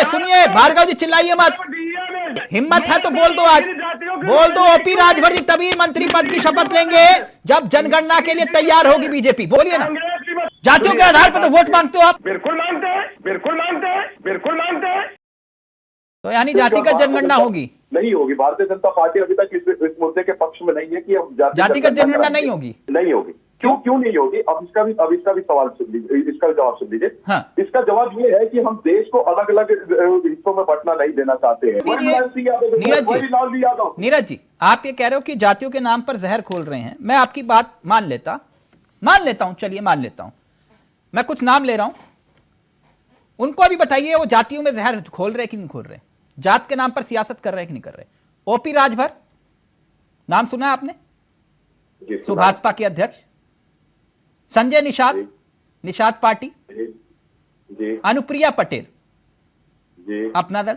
सुनिए भार्गव जी, चिल्लाइए मत। हिम्मत है तो बोल दो, आज बोल दो ओपी राजभर जी तभी मंत्री पद की शपथ लेंगे जब जनगणना के लिए तैयार होगी बीजेपी। बोलिए ना, जातियों के आधार पर तो वोट मांगते हो आप। बिल्कुल मानते हैं, बिल्कुल मानते हैं, बिल्कुल मानते हैं। तो यानी जातिगत जनगणना होगी? नहीं होगी। भारतीय जनता पार्टी अभी तक इस मुद्दे के पक्ष में नहीं है कि हम जातिगत जनगणना नहीं होगी। नहीं होगी। क्यों नहीं होगी? अब इसका भी सवाल सुन लीजिए, इसका भी जवाब सुन लीजिए। हाँ। इसका जवाब ये है कि हम देश को अलग अलग हिस्सों में बांटना नहीं देना चाहते हैं। नीरज जी, आप ये कह रहे हो कि जातियों के नाम पर जहर खोल रहे हैं। मैं आपकी बात मान लेता हूं, चलिए मान लेता हूं। मैं कुछ नाम ले रहा हूं, उनको अभी बताइए वो जातियों में जहर खोल रहे कि नहीं खोल रहे, जात के नाम पर सियासत कर रहे हैं कि नहीं कर रहे। ओपी राजभर नाम सुना है आपने? सुभाषपा के अध्यक्ष। संजय निषाद पार्टी। अनुप्रिया पटेल अपना दल।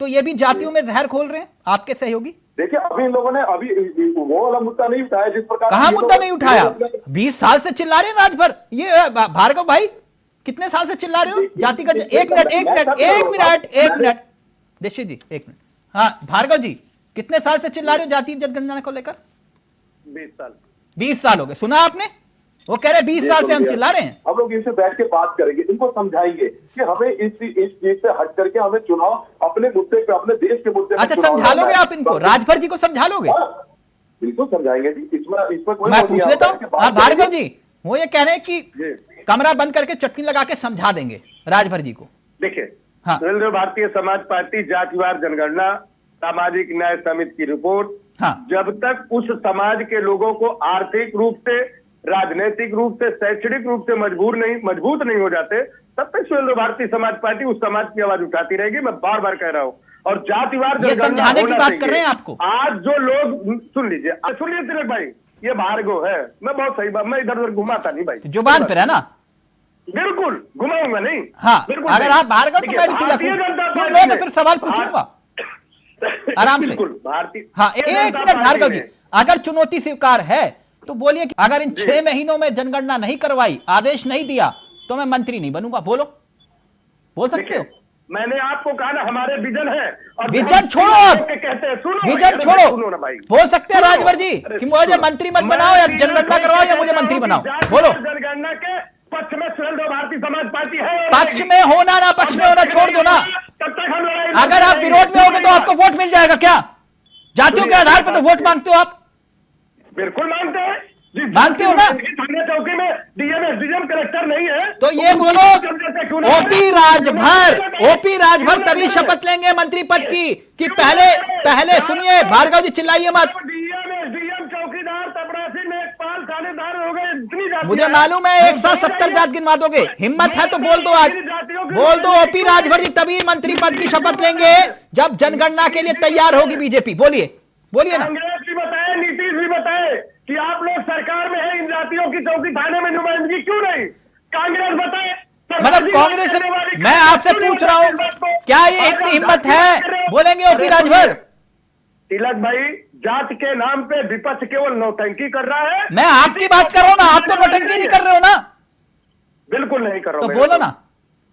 तो ये भी जातियों में जहर खोल रहे हैं आपके सहयोगी। देखिए, अभी इन लोगों ने वो वाला मुद्दा नहीं उठाया जिस प्रकार। कहां मुद्दा नहीं उठाया? 20 साल से चिल्ला रहे हैं राजभर। ये भार्गव भाई कितने साल से चिल्ला रहे हो जातिगत? एक मिनट देशी जी, एक मिनट। हाँ भार्गव जी, कितने साल से चिल्ला रहे हो जाति जनगणना को लेकर? 20 साल हो गए। सुना आपने? वो कह रहे 20 साल से हम चिल्ला रहे हैं। हम लोग इनसे बैठ के बात करेंगे, इनको समझाएंगे कि हमें इस चीज से हट करके हमें चुनाव अपने मुद्दे पे, अपने देश के मुद्दे पे। अच्छा, समझा लोगे आप इनको? राजभर जी को समझा लोगे? बिल्कुल समझाएंगे जी। इसमें कोई मैं पूछ लेता हूँ। हाँ भार्गव जी, वो ये कह रहे हैं कि कमरा बंद करके चटनी लगा के समझा देंगे राजभर जी को। देखिए, हाँ। भारतीय समाज पार्टी जातिवार जनगणना सामाजिक न्याय समिति की रिपोर्ट, हाँ। जब तक उस समाज के लोगों को आर्थिक रूप से, राजनीतिक रूप से, शैक्षणिक रूप से मजबूत नहीं हो जाते, तब तक भारतीय समाज पार्टी उस समाज की आवाज उठाती रहेगी। मैं बार बार कह रहा हूं। और जातिवार समझाने की बात कर रहे हैं आपको। आज जो लोग, सुनिए तिलक भाई, ये भार्गव है, मैं बहुत सही बात, मैं इधर उधर घुमाता नहीं भाई, जुबान पर है ना। बिल्कुल घुमाऊंगा नहीं। हाँ, अगर आप भार्गव तो मैं भी तिलक सुन लो, मैं फिर सवाल पूछूंगा आराम से। भारतीय, हाँ एक मिनट भार्गव जी, अगर चुनौती स्वीकार है तो बोलिए कि अगर इन 6 महीनों में जनगणना नहीं करवाई, आदेश नहीं दिया, तो मैं मंत्री नहीं बनूंगा। बोलो, बोल सकते हो? मैंने आपको कहा ना, हमारे विजन है। और विजन छोड़ो, कहते हैं विजन छोड़ो। बोल सकते हैं राजभर जी कि मुझे मंत्री मत बनाओ या जनगणना करवाओ या मुझे मंत्री बनाओ। बोलो। जनगणना के पक्ष में भारतीय समाज पार्टी है। पक्ष में होना ना पक्ष में होना छोड़ दो ना। तब तक हम अगर आप विरोध में होगे तो आपको वोट मिल जाएगा क्या? जातियों के आधार पर तो वोट मांगते हो आप। बिल्कुल मानते हैं, मानते हो ना? थाना चौकी में डीएम कलेक्टर नहीं है तो ये बोलो, ओपी राजभर तभी शपथ लेंगे मंत्री पद की कि पहले सुनिए भार्गव जी, चिल्लाइए मत। डीएम चौकीदार, तपरासी में पाल थानेदार हो गए। मुझे मालूम है 170 जात गिनवा दोगे। हिम्मत है तो बोल दो, आज बोल दो ओपी राजभर जी तभी मंत्री पद की शपथ लेंगे जब जनगणना के लिए तैयार होगी बीजेपी। बोलिए ना। कांग्रेस भी बताए, नीतीश भी बताए कि आप लोग सरकार में है, इन जातियों की चौकी थाने में नुमाइंदगी क्यों नहीं? कांग्रेस बताए। मतलब कांग्रेस, मैं आपसे पूछ रहा हूं, क्या ये इतनी हिम्मत है? बोलेंगे ओपी राजभर? तिलक भाई, जात के नाम पे विपक्ष केवल नौटंकी कर रहा है। मैं आपकी बात कर रहा हूं ना, आप तो नौटंकी नहीं कर रहे हो ना। बिल्कुल नहीं कर रहा हूं। तो बोलो ना,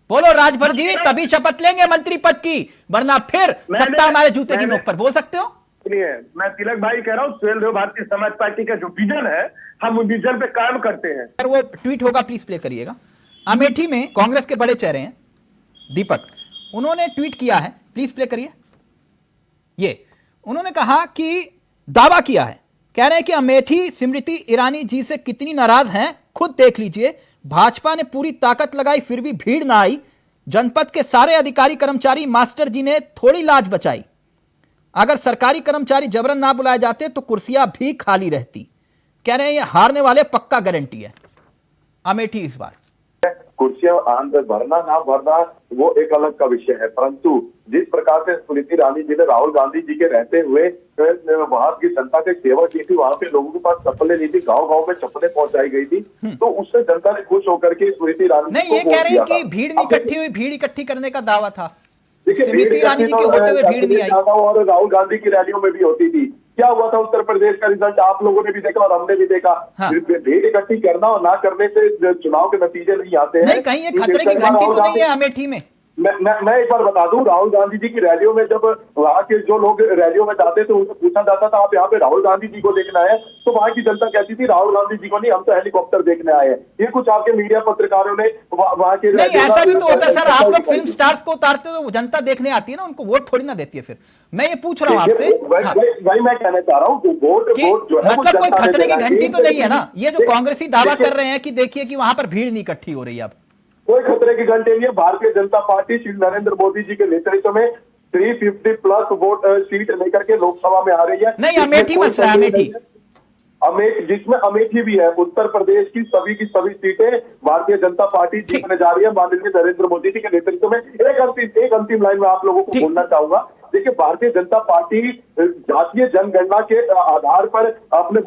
बोलो राजभर जी तभी शपथ लेंगे मंत्री पद की, वरना फिर सत्ता हमारे जूते की नोक पर। बोल सकते हो? मैं तिलक भाई कह रहा हूँ, भारतीय समाज पार्टी का जो विजन है, हम उस विजन पे काम करते हैं। अगर वो ट्वीट होगा प्लीज प्ले करिएगा। अमेठी में कांग्रेस के बड़े चेहरे हैं दीपक, उन्होंने ट्वीट किया है, प्लीज प्ले करिए। ये उन्होंने कहा कि दावा किया है, कह रहे हैं कि अमेठी स्मृति ईरानी जी से कितनी नाराज हैं खुद देख लीजिए। भाजपा ने पूरी ताकत लगाई फिर भी भीड़ ना आई। जनपद के सारे अधिकारी कर्मचारी मास्टर जी ने थोड़ी लाज बचाई। अगर सरकारी कर्मचारी जबरन ना बुलाए जाते तो कुर्सियां भी खाली रहती। कह रहे हैं ये हारने वाले पक्का गारंटी है अमेठी इस बार। कुर्सियां भरना ना भरना वो एक अलग का विषय है, परंतु जिस प्रकार से स्मृति ईरानी जी ने राहुल गांधी जी के रहते हुए वहां की जनता की सेवा की थी, वहां पे लोगों के पास चप्पलें नहीं थी, गांव-गांव में चप्पलें पहुंचाई गई थी, तो उससे जनता ने खुश होकर के स्मृति ईरानी नहीं, ये कह रहे हैं कि भीड़ नहीं इकट्ठी हुई, भीड़ इकट्ठी करने का दावा था। स्मृति ईरानी जी के होते हुए भीड़ नहीं आई। और राहुल गांधी की रैलियों में भी होती थी। क्या हुआ था उत्तर प्रदेश का रिजल्ट आप लोगों ने भी देखा और हमने भी देखा। हाँ। भीड़ इकट्ठी करना और ना करने से चुनाव के नतीजे नहीं आते हैं। नहीं, कहीं ये खतरे की घंटी तो नहीं है अमेठी में? मैं एक बार बता दूं, राहुल गांधी जी की रैलियों में जब वहां के जो लोग रैलियों में जाते थे उनसे पूछा जाता था आप यहाँ पे राहुल गांधी जी को देखना है, तो वहां की जनता कहती थी राहुल गांधी जी को नहीं, हम तो हेलीकॉप्टर देखने आए हैं। ये कुछ आपके मीडिया पत्रकारों ने वहां के नहीं, ऐसा भी तो होता है सर, आप लोग फिल्म स्टार्स को उतारते हो तो जनता देखने आती है ना, उनको वोट थोड़ी ना देती है। फिर मैं ये पूछ रहा हूं आपसे, हाँ, वही मैं कहना चाह रहा हूँ, वोट जो है मतलब कोई खतरे की घंटी तो नहीं है ना, ये जो कांग्रेसी दावा कर रहे हैं कि देखिए कि वहां पर भीड़ नहीं इकट्ठी हो रही है। अब कोई खतरे की घंटे नहीं है। भारतीय जनता पार्टी श्री नरेंद्र मोदी जी के नेतृत्व में 350 प्लस वोट सीट लेकर के लोकसभा में आ रही है। नहीं, अमेठी मसला है, अमेठी, जिसमें अमेठी भी है। उत्तर प्रदेश की सभी सीटें भारतीय जनता पार्टी जीतने जा रही है माननीय नरेंद्र मोदी जी के नेतृत्व में। एक अंतिम लाइन में आप लोगों को बोलना चाहूंगा, देखिए भारतीय जनता पार्टी जातीय जनगणना के आधार पर अपने